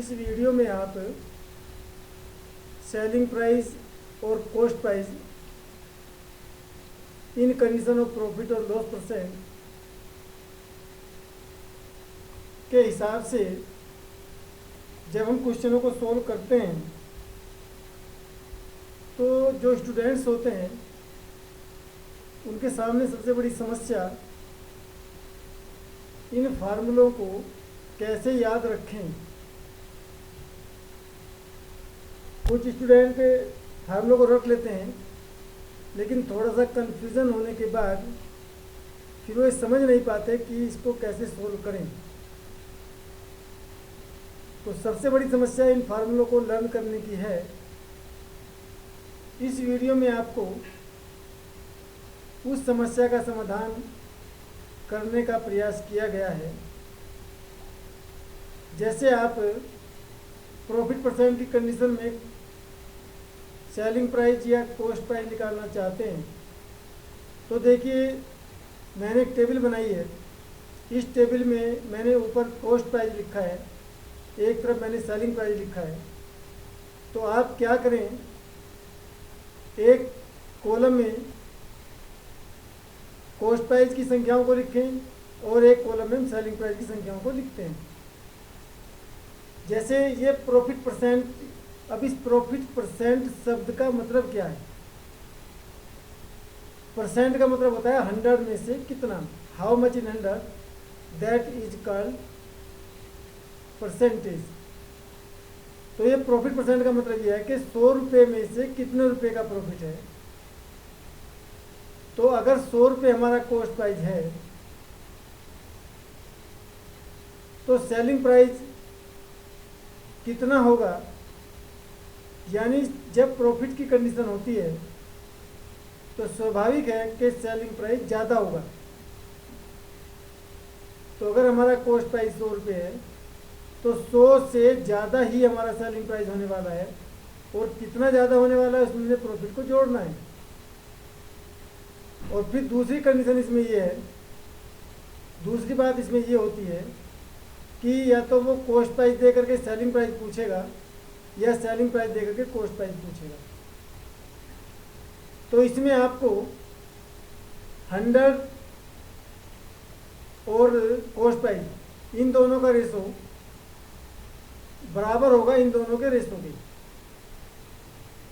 इस वीडियो में आप सेलिंग प्राइस और cost price in condition of profit और लॉस परसेंट के हिसाब से जब हम क्वेश्चनों को सॉल्व करते हैं तो जो स्टूडेंट्स होते हैं उनके सामने सबसे बड़ी समस्या इन फार्मूलों को कैसे याद रखें। कुछ स्टूडेंट फार्मूलों को रख लेते हैं लेकिन थोड़ा सा कन्फ्यूज़न होने के बाद फिर वो समझ नहीं पाते कि इसको कैसे सोल्व करें। तो सबसे बड़ी समस्या इन फार्मूलों को लर्न करने की है। इस वीडियो में आपको उस समस्या का समाधान करने का प्रयास किया गया है। जैसे आप प्रॉफिट परसेंट की कंडीशन में सेलिंग प्राइस या कॉस्ट प्राइस निकालना चाहते हैं तो देखिए मैंने एक टेबल बनाई है। इस टेबल में मैंने ऊपर कॉस्ट प्राइस लिखा है, एक तरफ मैंने सेलिंग प्राइस लिखा है। तो आप क्या करें, एक कॉलम में कॉस्ट प्राइस की संख्याओं को लिखें और एक कॉलम में हम सेलिंग प्राइस की संख्याओं को लिखते हैं। जैसे ये प्रॉफिट परसेंट, अब इस प्रॉफिट परसेंट शब्द का मतलब क्या है? परसेंट का मतलब होता है 100 में से कितना, how much in 100, that is called percentage. तो ये प्रॉफिट परसेंट का मतलब यह है कि 100 रुपये में से कितने रुपए का प्रॉफिट है। तो अगर 100 रुपये हमारा कॉस्ट प्राइस है तो सेलिंग प्राइस कितना होगा, यानी जब प्रॉफिट की कंडीशन होती है तो स्वाभाविक है कि सेलिंग प्राइस ज़्यादा होगा। तो अगर हमारा कॉस्ट प्राइस 100 रुपये है तो 100 से ज़्यादा ही हमारा सेलिंग प्राइस होने वाला है। और कितना ज़्यादा होने वाला है उसमें प्रॉफिट को जोड़ना है। और फिर दूसरी कंडीशन इसमें ये है, दूसरी बात इसमें ये होती है कि या तो वो कॉस्ट प्राइस दे करके सेलिंग प्राइस पूछेगा या सेलिंग प्राइस दे करके कॉस्ट प्राइस पूछेगा। तो इसमें आपको 100 और कॉस्ट प्राइस इन दोनों का रेशो बराबर होगा, इन दोनों के रेशो के।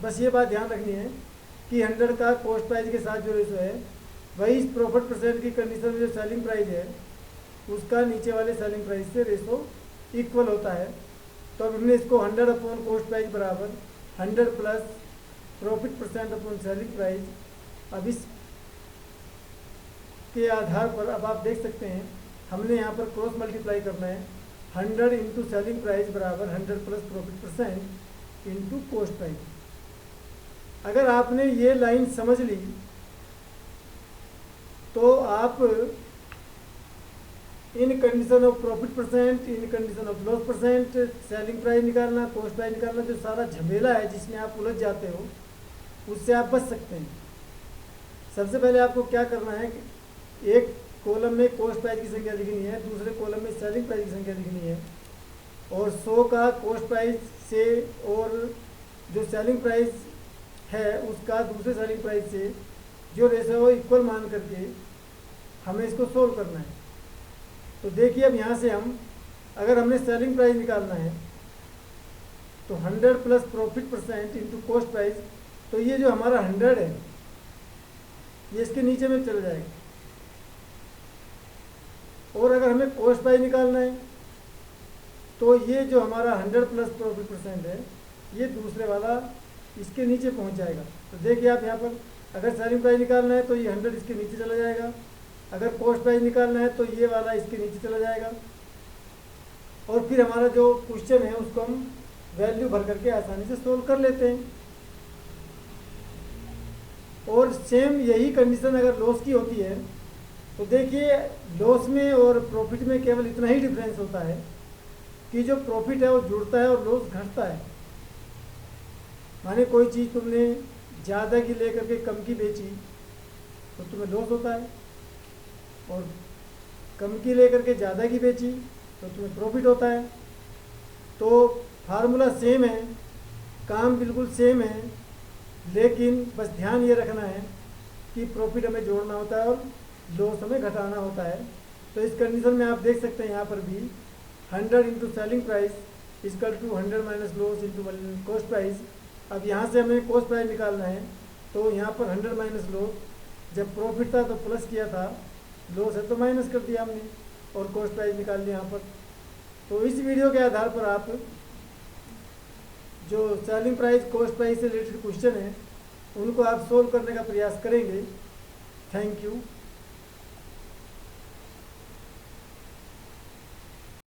बस ये बात ध्यान रखनी है कि 100 का कॉस्ट प्राइस के साथ जो रेशो है वही इस प्रॉफिट परसेंट की कंडीशन में जो सेलिंग प्राइस है उसका नीचे वाले सेलिंग प्राइस से रेशो इक्वल होता है। तो अब हमने इसको 100 अपॉन कॉस्ट प्राइस बराबर 100 plus profit percent upon selling price. अब इस के आधार पर अब आप देख सकते हैं हमने यहाँ पर क्रॉस मल्टीप्लाई करना है। 100 इंटू सेलिंग प्राइस बराबर 100 plus profit percent into cost price. अगर आपने ये लाइन समझ ली तो आप in condition of profit percent, in condition of loss percent, selling price निकालना, कॉस्ट प्राइस निकालना, जो सारा झमेला है जिसमें आप उलझ जाते हो उससे आप बच सकते हैं। सबसे पहले आपको क्या करना है कि एक कॉलम में कॉस्ट प्राइस की संख्या लिखनी है, दूसरे कॉलम में सेलिंग प्राइस की संख्या लिखनी है और 100 का कॉस्ट प्राइस से और जो सेलिंग प्राइस है उसका दूसरे सेलिंग प्राइस से जो रेशो है इक्वल मान करके हमें इसको सोल्व करना है। तो देखिए अब यहाँ से हम अगर हमने सेलिंग प्राइस निकालना है तो 100 plus profit percent into cost price, तो ये जो हमारा 100 है ये इसके नीचे में चला जाएगा। और अगर हमें कॉस्ट प्राइस निकालना है तो ये जो हमारा 100 प्लस प्रॉफिट परसेंट है ये दूसरे वाला इसके नीचे पहुंच जाएगा। तो देखिए आप यहाँ पर अगर सेलिंग प्राइस निकालना है तो ये 100 इसके नीचे चला जाएगा, अगर कॉस्ट प्राइस निकालना है तो ये वाला इसके नीचे चला जाएगा। और फिर हमारा जो क्वेश्चन है उसको हम वैल्यू भर करके आसानी से सोल्व कर लेते हैं। और सेम यही कंडीशन अगर लॉस की होती है तो देखिए लॉस में और प्रॉफिट में केवल इतना ही डिफरेंस होता है कि जो प्रॉफिट है वो जुड़ता है और लॉस घटता है। माने कोई चीज़ तुमने ज़्यादा की लेकर के कम की बेची तो तुम्हें लॉस होता है, और कम की लेकर के ज़्यादा की बेची तो तुम्हें प्रॉफिट होता है। तो फार्मूला सेम है, काम बिल्कुल सेम है, लेकिन बस ध्यान ये रखना है कि प्रॉफिट हमें जोड़ना होता है और लॉस हमें घटाना होता है। तो इस कंडीशन में आप देख सकते हैं यहाँ पर भी 100 into selling price equal to 100 minus loss into cost price. अब यहाँ से हमें कॉस्ट प्राइस निकालना है, तो यहाँ पर 100 माइनस लॉस, जब प्रॉफिट था तो प्लस किया था, लॉस है तो माइनस कर दिया हमने और कॉस्ट प्राइस निकाल लिया यहाँ पर। तो इस वीडियो के आधार पर आप जो सेलिंग प्राइस कॉस्ट प्राइस से रिलेटेड क्वेश्चन है उनको आप सोल्व करने का प्रयास करेंगे। Thank you.